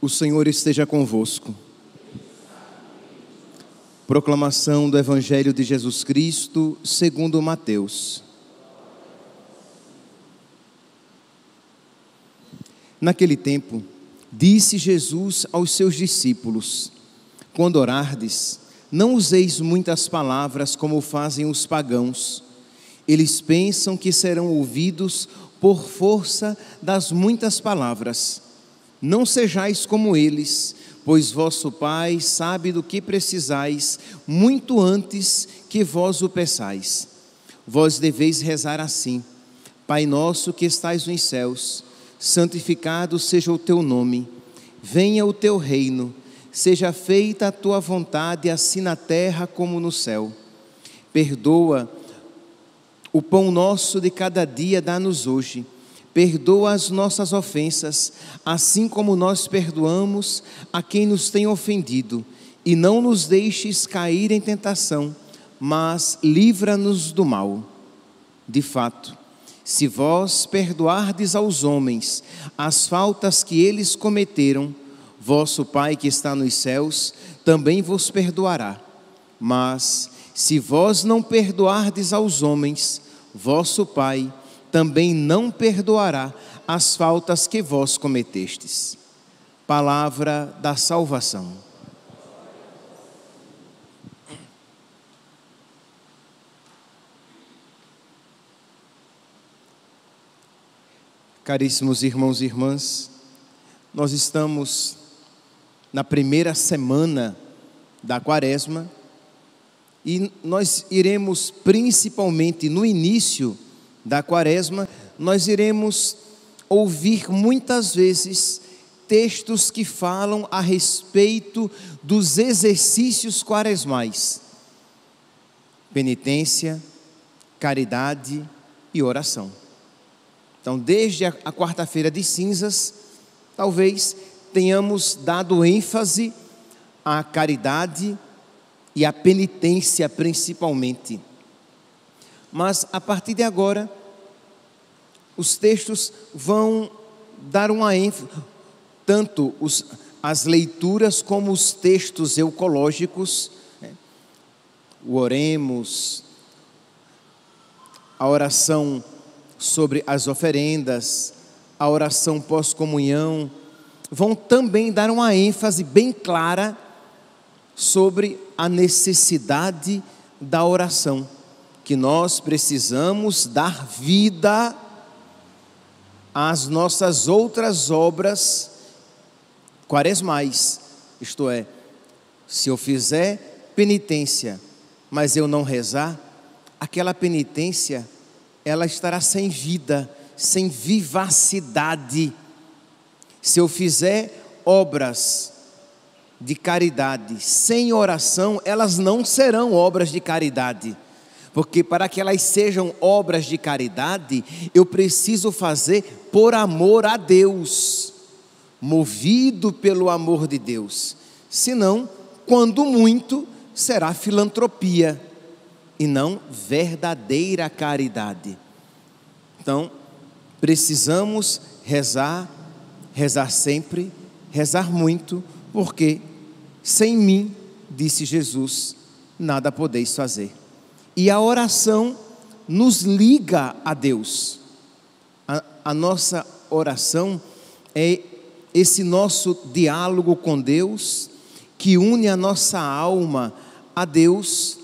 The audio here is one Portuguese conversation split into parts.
O Senhor esteja convosco. Proclamação do Evangelho de Jesus Cristo, segundo Mateus. Naquele tempo, disse Jesus aos seus discípulos: quando orardes, não useis muitas palavras como fazem os pagãos. Eles pensam que serão ouvidos por força das muitas palavras. Não sejais como eles, pois vosso Pai sabe do que precisais, muito antes que vós o peçais. Vós deveis rezar assim: Pai nosso que estais nos céus, santificado seja o teu nome. Venha o teu reino, seja feita a tua vontade, assim na terra como no céu. Perdoa o pão nosso de cada dia, dá-nos hoje. Perdoa as nossas ofensas, assim como nós perdoamos a quem nos tem ofendido. E não nos deixes cair em tentação, mas livra-nos do mal. De fato, se vós perdoardes aos homens as faltas que eles cometeram, vosso Pai que está nos céus também vos perdoará. Mas se vós não perdoardes aos homens, vosso Pai também não perdoará as faltas que vós cometestes. Palavra da salvação. Caríssimos irmãos e irmãs, nós estamos na primeira semana da Quaresma e nós iremos principalmente no início da Quaresma, nós iremos ouvir muitas vezes textos que falam a respeito dos exercícios quaresmais: penitência, caridade e oração. Então, desde a quarta-feira de cinzas, talvez tenhamos dado ênfase à caridade e à penitência principalmente. Mas a partir de agora, os textos vão dar uma ênfase, tanto as leituras como os textos eucológicos, o oremos, a oração sobre as oferendas, a oração pós-comunhão, vão também dar uma ênfase bem clara sobre a necessidade da oração, que nós precisamos dar vida às nossas outras obras quaresmais. Isto é, se eu fizer penitência, mas eu não rezar, aquela penitência, ela estará sem vida, sem vivacidade. Se eu fizer obras de caridade sem oração, elas não serão obras de caridade. Porque para que elas sejam obras de caridade, eu preciso fazer por amor a Deus, movido pelo amor de Deus. Senão, quando muito, será filantropia e não verdadeira caridade. Então, precisamos rezar sempre, rezar muito, porque sem mim, disse Jesus, nada podeis fazer. E a oração nos liga a Deus. A nossa oração é esse nosso diálogo com Deus, que une a nossa alma a Deus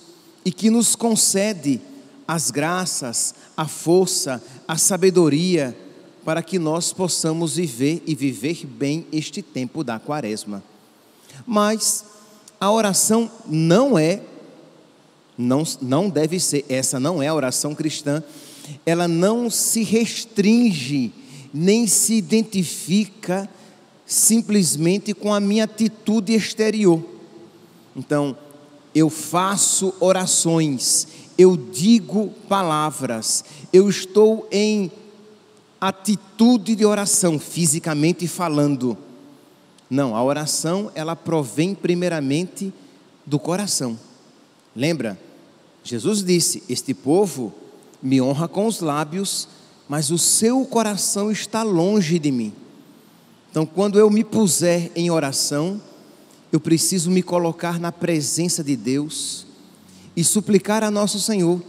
e que nos concede as graças, a força, a sabedoria, para que nós possamos viver e viver bem este tempo da Quaresma. Mas a oração não deve ser, essa não é a oração cristã, ela não se restringe, nem se identifica simplesmente com a minha atitude exterior. Então, eu faço orações, eu digo palavras, eu estou em atitude de oração, fisicamente falando. Não, a oração, ela provém primeiramente do coração. Lembra? Jesus disse: este povo me honra com os lábios, mas o seu coração está longe de mim. Então, quando eu me puser em oração, eu preciso me colocar na presença de Deus e suplicar a nosso Senhor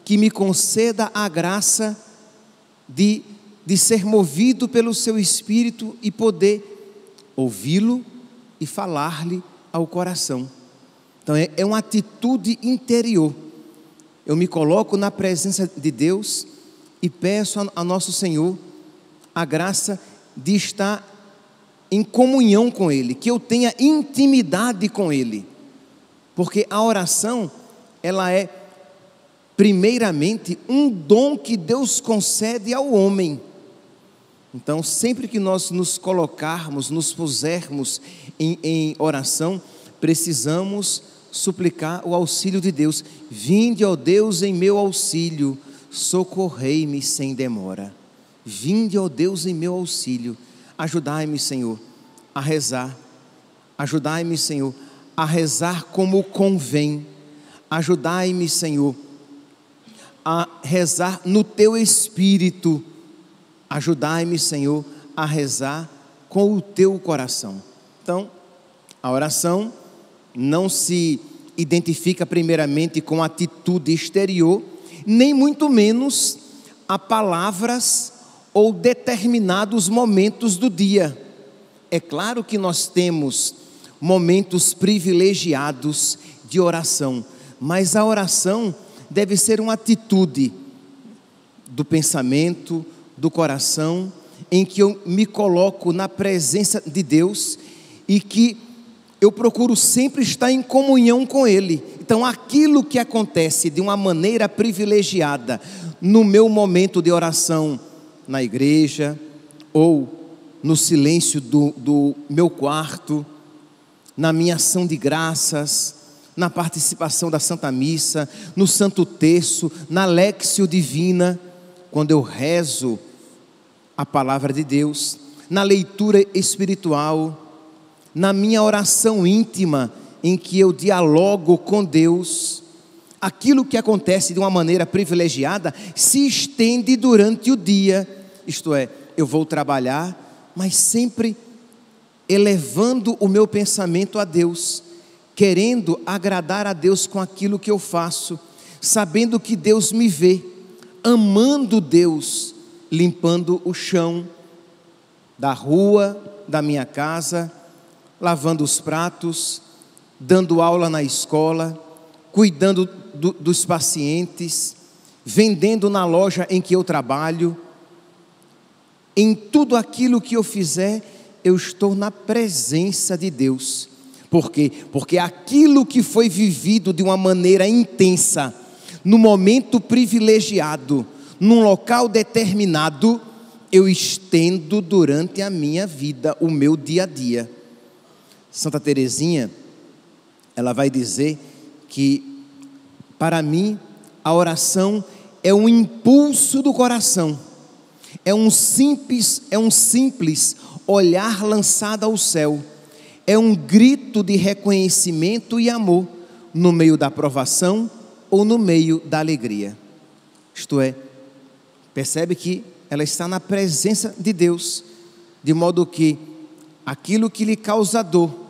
que me conceda a graça de ser movido pelo seu Espírito e poder ouvi-lo e falar-lhe ao coração. Então é uma atitude interior. Eu me coloco na presença de Deus e peço a nosso Senhor a graça de estar em comunhão com Ele, que eu tenha intimidade com Ele, porque a oração, ela é primeiramente um dom que Deus concede ao homem. Então, sempre que nós nos colocarmos, nos pusermos em oração, precisamos suplicar o auxílio de Deus. Vinde, ó Deus, em meu auxílio, socorrei-me sem demora. Vinde, ó Deus, em meu auxílio. Ajudai-me, Senhor, a rezar. Ajudai-me, Senhor, a rezar como convém. Ajudai-me, Senhor, a rezar no Teu Espírito. Ajudai-me, Senhor, a rezar com o Teu coração. Então, a oração não se identifica primeiramente com atitude exterior, nem muito menos a palavras ou determinados momentos do dia. É claro que nós temos momentos privilegiados de oração, mas a oração deve ser uma atitude do pensamento, do coração, em que eu me coloco na presença de Deus e que eu procuro sempre estar em comunhão com Ele. Então, aquilo que acontece de uma maneira privilegiada no meu momento de oração na igreja, ou no silêncio do meu quarto, na minha ação de graças, na participação da Santa Missa, no Santo Terço, na Léxio Divina, quando eu rezo a palavra de Deus, na leitura espiritual, na minha oração íntima, em que eu dialogo com Deus, aquilo que acontece de uma maneira privilegiada se estende durante o dia. Isto é, eu vou trabalhar, mas sempre elevando o meu pensamento a Deus, querendo agradar a Deus com aquilo que eu faço, sabendo que Deus me vê, amando Deus, limpando o chão da rua, da minha casa, lavando os pratos, dando aula na escola, cuidando dos pacientes, vendendo na loja em que eu trabalho. Em tudo aquilo que eu fizer, eu estou na presença de Deus. Por quê? Porque aquilo que foi vivido de uma maneira intensa, no momento privilegiado, num local determinado, eu estendo durante a minha vida, o meu dia a dia. Santa Teresinha, ela vai dizer que, para mim, a oração é um impulso do coração, é um simples olhar lançado ao céu, é um grito de reconhecimento e amor no meio da provação ou no meio da alegria. Isto é, percebe que ela está na presença de Deus, de modo que aquilo que lhe causa dor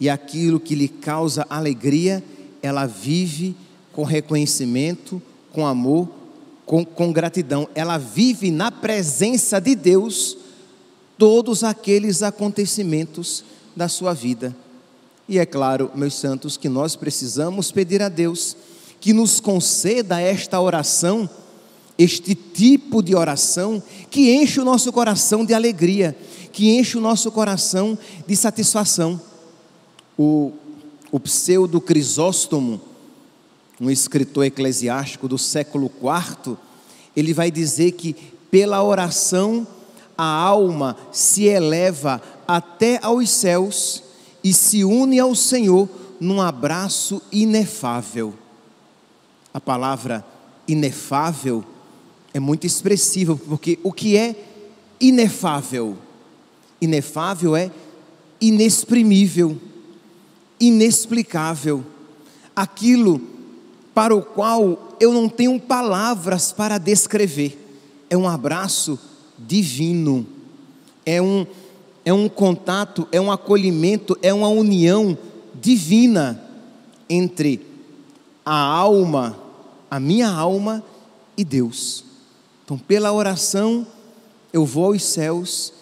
e aquilo que lhe causa alegria, ela vive com reconhecimento, com amor, com gratidão. Ela vive na presença de Deus todos aqueles acontecimentos da sua vida. E é claro, meus santos, que nós precisamos pedir a Deus que nos conceda esta oração, este tipo de oração que enche o nosso coração de alegria, que enche o nosso coração de satisfação. O Pseudo Crisóstomo, um escritor eclesiástico do século IV, ele vai dizer que pela oração a alma se eleva até aos céus e se une ao Senhor num abraço inefável. A palavra inefável é muito expressiva, porque o que é inefável? Inefável é inexprimível, inexplicável, aquilo para o qual eu não tenho palavras para descrever. É um abraço divino, é um é um contato, é um acolhimento, é uma união divina entre a alma, a minha alma e Deus. Então, pela oração, eu vou aos céus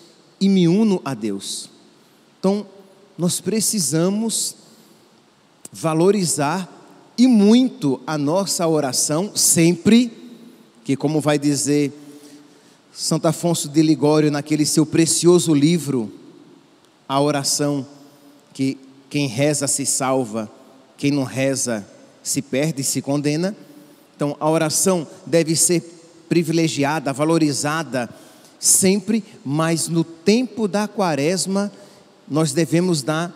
e me uno a Deus. Então, nós precisamos valorizar e muito a nossa oração sempre, que como vai dizer Santo Afonso de Ligório naquele seu precioso livro, a oração, que quem reza se salva, quem não reza se perde e se condena. Então a oração deve ser privilegiada, valorizada sempre, mas no tempo da quaresma nós devemos dar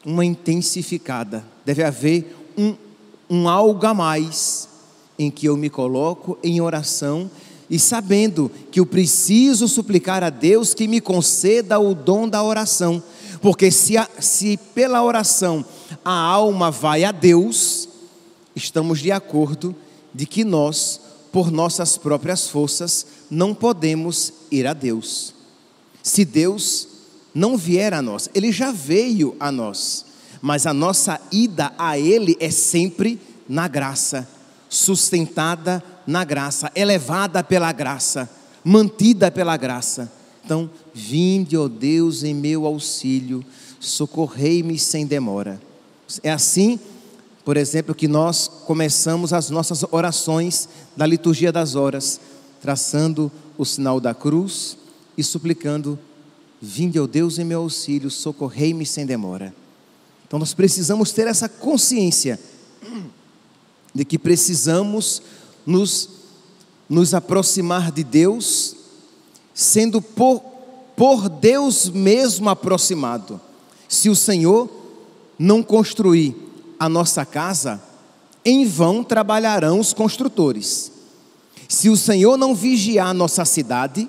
uma intensificada, deve haver um algo a mais em que eu me coloco em oração e sabendo que eu preciso suplicar a Deus que me conceda o dom da oração, porque se pela oração a alma vai a Deus, estamos de acordo de que nós, por nossas próprias forças, não podemos ir a Deus. Se Deus não vier a nós, Ele já veio a nós, mas a nossa ida a Ele é sempre na graça, sustentada na graça, elevada pela graça, mantida pela graça. Então, vinde, ó Deus, em meu auxílio, socorrei-me sem demora. É assim, por exemplo, que nós começamos as nossas orações da liturgia das horas, traçando o sinal da cruz e suplicando: vinde, ó Deus, em meu auxílio, socorrei-me sem demora. Então nós precisamos ter essa consciência de que precisamos nos aproximar de Deus, sendo por Deus mesmo aproximado. Se o Senhor não construir a nossa casa, em vão trabalharão os construtores. Se o Senhor não vigiar a nossa cidade,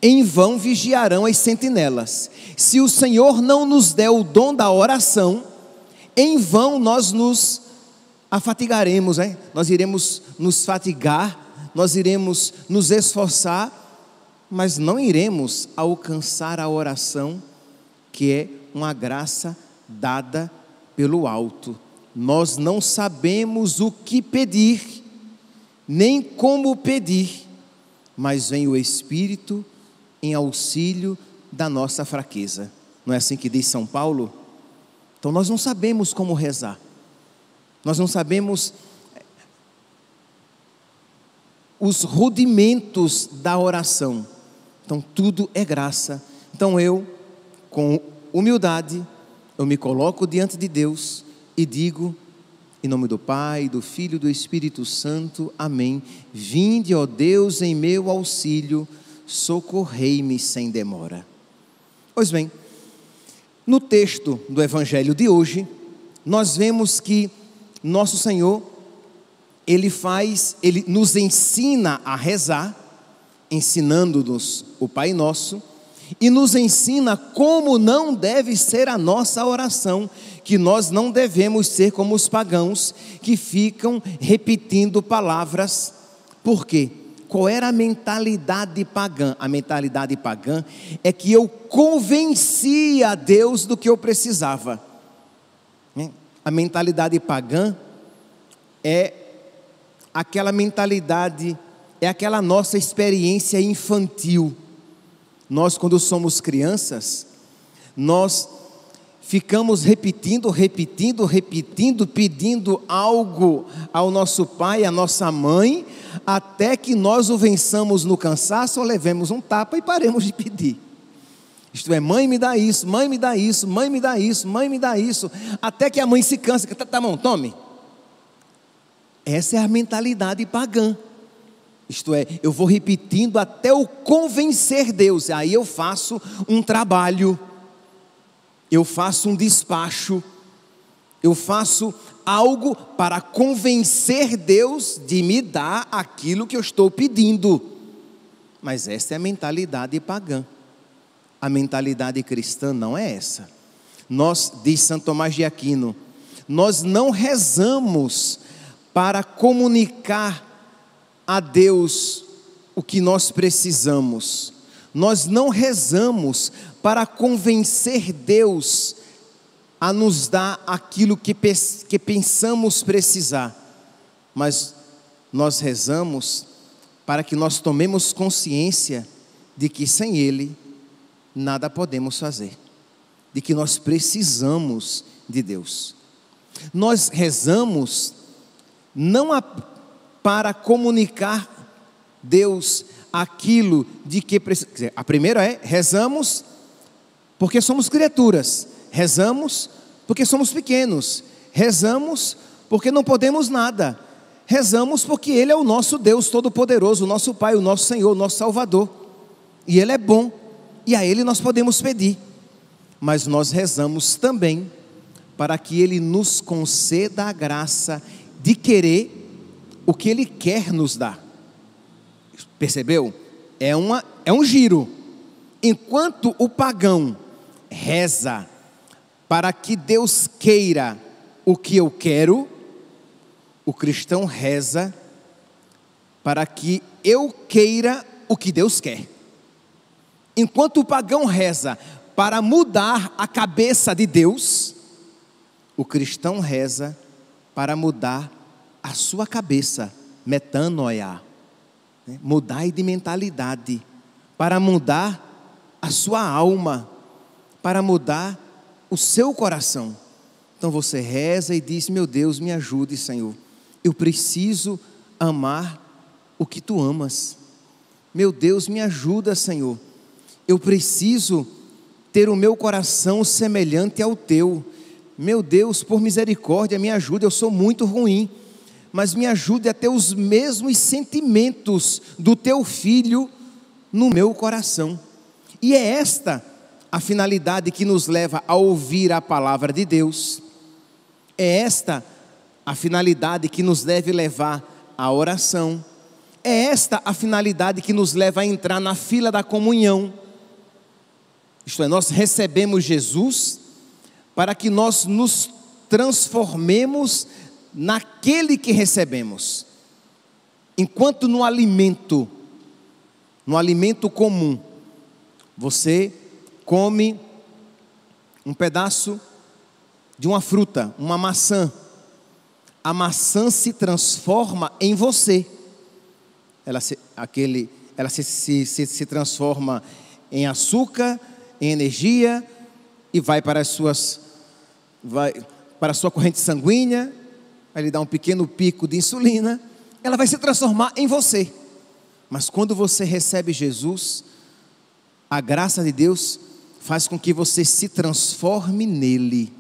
em vão vigiarão as sentinelas. Se o Senhor não nos der o dom da oração, em vão nós nos afatigaremos, nós iremos nos fatigar, nós iremos nos esforçar, mas não iremos alcançar a oração, que é uma graça dada pelo alto. Nós não sabemos o que pedir, nem como pedir, mas vem o Espírito em auxílio da nossa fraqueza. Não é assim que diz São Paulo? Então nós não sabemos como rezar, nós não sabemos os rudimentos da oração. Então tudo é graça. Então eu, com humildade, eu me coloco diante de Deus e digo: em nome do Pai, do Filho e do Espírito Santo, amém. Vinde, ó Deus, em meu auxílio, socorrei-me sem demora. Pois bem, no texto do Evangelho de hoje, nós vemos que nosso Senhor, Ele nos ensina a rezar, ensinando-nos o Pai Nosso, e nos ensina como não deve ser a nossa oração, que nós não devemos ser como os pagãos, que ficam repetindo palavras. Por quê? Qual era a mentalidade pagã? A mentalidade pagã é que eu convencia a Deus do que eu precisava. A mentalidade pagã é aquela mentalidade, é aquela nossa experiência infantil. Nós, quando somos crianças, nós ficamos repetindo, pedindo algo ao nosso pai, à nossa mãe, até que nós o vençamos no cansaço, ou levemos um tapa e paremos de pedir. Isto é, mãe me dá isso, mãe me dá isso, mãe me dá isso, mãe me dá isso, até que a mãe se cansa, tá bom, tome. Essa é a mentalidade pagã. Isto é, eu vou repetindo até eu convencer Deus. Aí eu faço um trabalho, eu faço um despacho, eu faço algo para convencer Deus de me dar aquilo que eu estou pedindo. Mas essa é a mentalidade pagã. A mentalidade cristã não é essa. Nós, diz Santo Tomás de Aquino, nós não rezamos para comunicar a Deus o que nós precisamos. Nós não rezamos para convencer Deus a nos dar aquilo que pensamos precisar, mas nós rezamos para que nós tomemos consciência de que sem Ele nada podemos fazer, de que nós precisamos de Deus. Nós rezamos não para comunicar Deus aquilo de que precisamos. A primeira é, rezamos porque somos criaturas, rezamos porque somos pequenos, rezamos porque não podemos nada, rezamos porque Ele é o nosso Deus Todo-Poderoso, o nosso Pai, o nosso Senhor, o nosso Salvador, e Ele é bom, e a Ele nós podemos pedir. Mas nós rezamos também para que Ele nos conceda a graça de querer o que Ele quer nos dar. Percebeu? É um giro. Enquanto o pagão reza para que Deus queira o que eu quero, o cristão reza para que eu queira o que Deus quer. Enquanto o pagão reza para mudar a cabeça de Deus, o cristão reza para mudar a sua cabeça, metanoia, mudar de mentalidade, para mudar a sua alma, para mudar o seu coração. Então você reza e diz: meu Deus, me ajude, Senhor, eu preciso amar o que Tu amas. Meu Deus, me ajuda, Senhor, eu preciso ter o meu coração semelhante ao Teu. Meu Deus, por misericórdia, me ajude, eu sou muito ruim, mas me ajude a ter os mesmos sentimentos do Teu Filho no meu coração. E é esta a finalidade que nos leva a ouvir a palavra de Deus. É esta a finalidade que nos deve levar à oração. É esta a finalidade que nos leva a entrar na fila da comunhão. Isto é, nós recebemos Jesus para que nós nos transformemos naquele que recebemos. Enquanto no alimento comum, você come um pedaço de uma fruta, uma maçã, a maçã se transforma em você. Ela se transforma em açúcar, em energia, e vai para a sua corrente sanguínea, vai lhe dar um pequeno pico de insulina, ela vai se transformar em você. Mas quando você recebe Jesus, a graça de Deus faz com que você se transforme nele.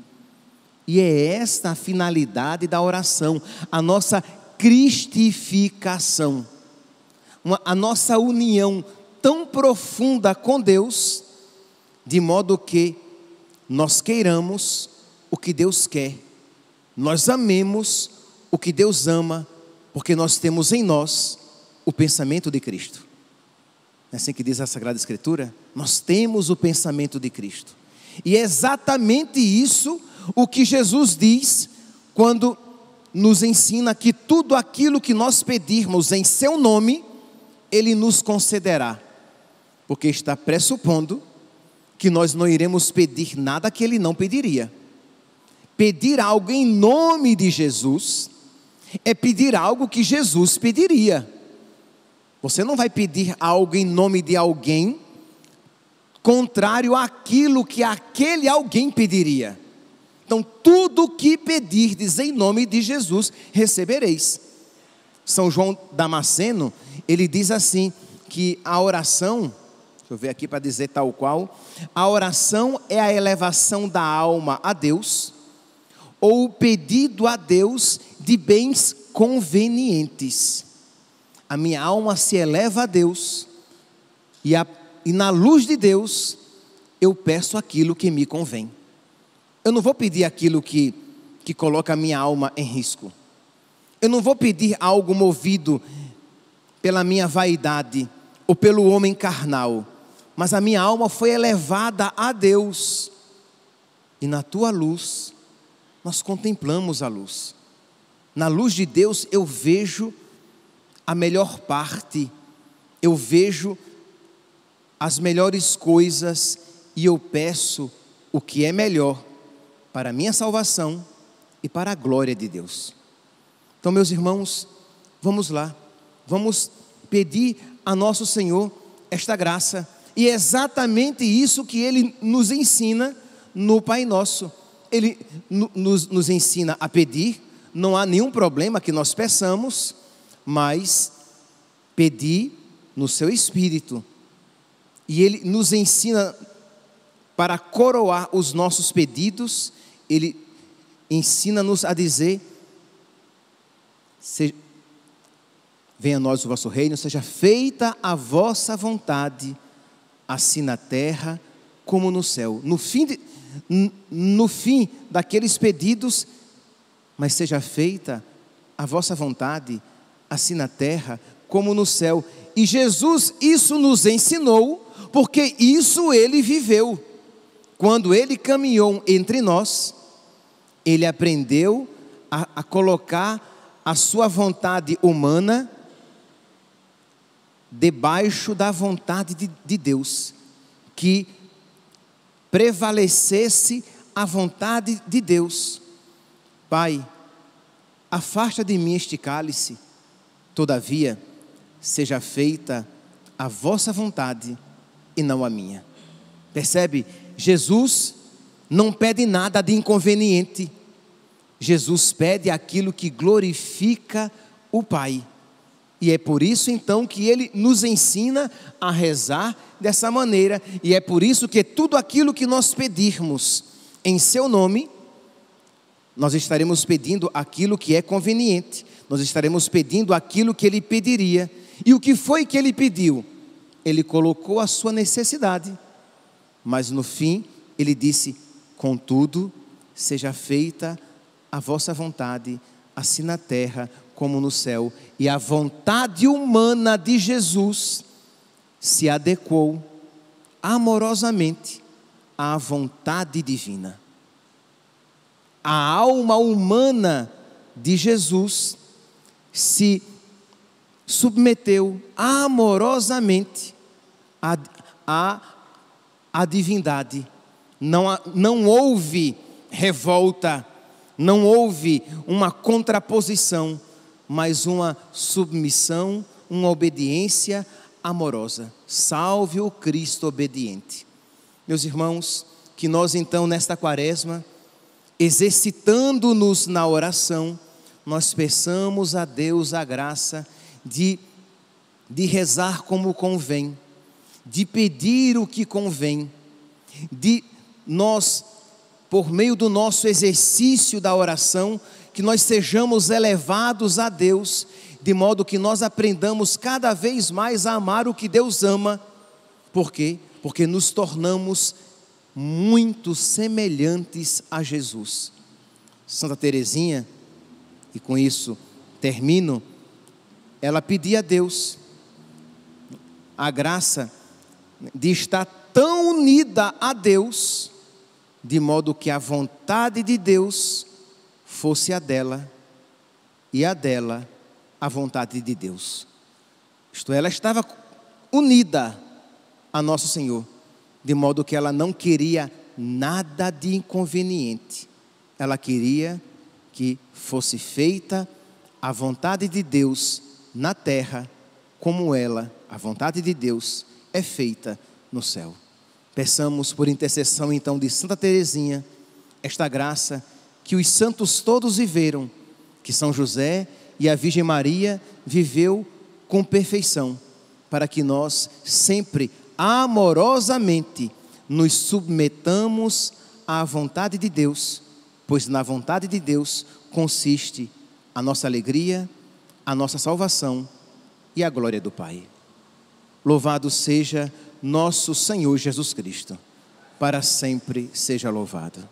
E é esta a finalidade da oração, a nossa cristificação, a nossa união tão profunda com Deus, de modo que nós queiramos o que Deus quer, nós amemos o que Deus ama, porque nós temos em nós o pensamento de Cristo. Não é assim que diz a Sagrada Escritura? Nós temos o pensamento de Cristo. E é exatamente isso o que Jesus diz quando nos ensina que tudo aquilo que nós pedirmos em seu nome, Ele nos concederá. Porque está pressupondo que nós não iremos pedir nada que Ele não pediria. Pedir algo em nome de Jesus é pedir algo que Jesus pediria. Você não vai pedir algo em nome de alguém contrário àquilo que aquele alguém pediria. Então, tudo o que pedirdes em nome de Jesus, recebereis. São João Damasceno, ele diz assim, que a oração, deixa eu ver aqui para dizer tal qual, a oração é a elevação da alma a Deus, ou o pedido a Deus de bens convenientes. A minha alma se eleva a Deus, e na luz de Deus, eu peço aquilo que me convém. Eu não vou pedir aquilo que coloca a minha alma em risco. Eu não vou pedir algo movido pela minha vaidade, ou pelo homem carnal, mas a minha alma foi elevada a Deus, e na tua luz, nós contemplamos a luz. Na luz de Deus eu vejo a melhor parte, eu vejo as melhores coisas e eu peço o que é melhor para a minha salvação e para a glória de Deus. Então, meus irmãos, vamos lá, vamos pedir a nosso Senhor esta graça, e é exatamente isso que Ele nos ensina no Pai Nosso. Ele nos ensina a pedir, não há nenhum problema que nós peçamos, mas pedir no seu Espírito, e Ele nos ensina para coroar os nossos pedidos. Ele ensina-nos a dizer: venha a nós o vosso reino, seja feita a vossa vontade, assim na terra como no céu. No fim daqueles pedidos, mas seja feita a vossa vontade, assim na terra como no céu. E Jesus isso nos ensinou, porque isso Ele viveu. Quando Ele caminhou entre nós, Ele aprendeu a colocar a sua vontade humana debaixo da vontade de Deus, que prevalecesse a vontade de Deus. Pai, afasta de mim este cálice, todavia, seja feita a vossa vontade e não a minha. Percebe? Jesus não pede nada de inconveniente. Jesus pede aquilo que glorifica o Pai. E é por isso então que Ele nos ensina a rezar dessa maneira. E é por isso que tudo aquilo que nós pedirmos em seu nome, nós estaremos pedindo aquilo que é conveniente. Nós estaremos pedindo aquilo que Ele pediria. E o que foi que Ele pediu? Ele colocou a sua necessidade. Mas no fim, Ele disse: contudo, seja feita a vossa vontade, assim na terra como no céu. E a vontade humana de Jesus se adequou amorosamente à vontade divina. A alma humana de Jesus se submeteu amorosamente à divindade. Não houve revolta, não houve uma contraposição, mas uma submissão, uma obediência amorosa. Salve o Cristo obediente. Meus irmãos, que nós então nesta quaresma, exercitando-nos na oração, nós peçamos a Deus a graça de rezar como convém, de pedir o que convém, de nós, por meio do nosso exercício da oração, que nós sejamos elevados a Deus, de modo que nós aprendamos cada vez mais a amar o que Deus ama. Por quê? Porque nos tornamos muito semelhantes a Jesus. Santa Teresinha, e com isso termino, ela pedia a Deus a graça de estar tão unida a Deus, de modo que a vontade de Deus fosse a dela, e a dela a vontade de Deus. Isto é, ela estava unida a nosso Senhor, de modo que ela não queria nada de inconveniente. Ela queria que fosse feita a vontade de Deus na terra, como ela, a vontade de Deus, é feita no céu. Peçamos por intercessão então de Santa Teresinha, esta graça que os santos todos viveram, que São José e a Virgem Maria viveu com perfeição, para que nós sempre amorosamente nos submetamos à vontade de Deus, pois na vontade de Deus consiste a nossa alegria, a nossa salvação e a glória do Pai. Louvado seja nosso Senhor Jesus Cristo, para sempre seja louvado.